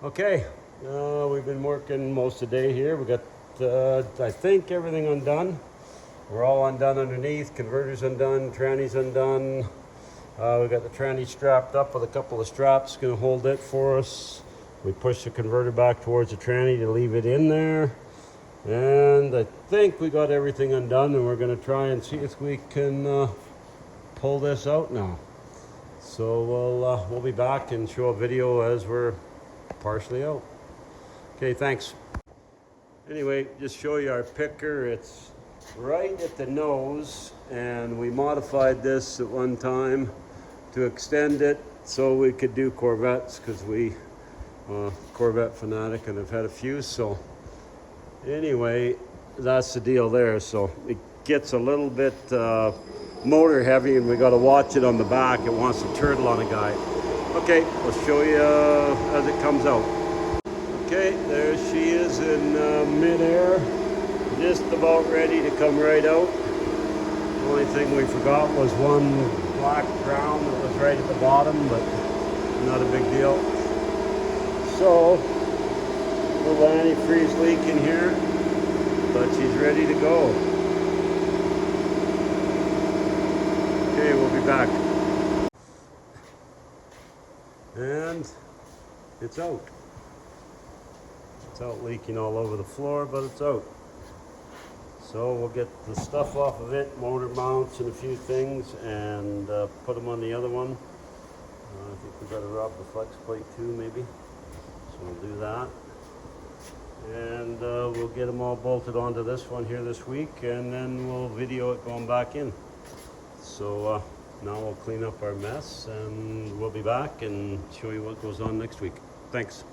Okay, we've been working most of the day here. We got, I think, everything undone. We're all undone underneath, converters undone, trannies undone. We got the tranny strapped up with a couple of straps, gonna hold it for us. We push the converter back towards the tranny to leave it in there. And I think we got everything undone, and we're gonna try and see if we can pull this out now. So we'll be back and show a video as we're partially out. Okay, thanks. Anyway, just show you our picker. It's right at the nose, and we modified this at one time to extend it so we could do Corvettes, because we Corvette fanatic and have had a few. So anyway, that's the deal there. So it gets a little bit motor heavy, and we got to watch it on the back. It wants to turtle on a guy. Okay, I'll show you as it comes out. Okay, there she is in mid-air, just about ready to come right out. The only thing we forgot was one black crown that was right at the bottom, but not a big deal. So, little antifreeze leak in here, but she's ready to go. Okay, we'll be back. And it's out. It's out, leaking all over the floor, but it's out. So we'll get the stuff off of it, motor mounts and a few things, and put them on the other one. I think we got to rub the flex plate too, maybe. So we'll do that. And we'll get them all bolted onto this one here this week, and then we'll video it going back in. So now we'll clean up our mess, and we'll be back and show you what goes on next week. Thanks.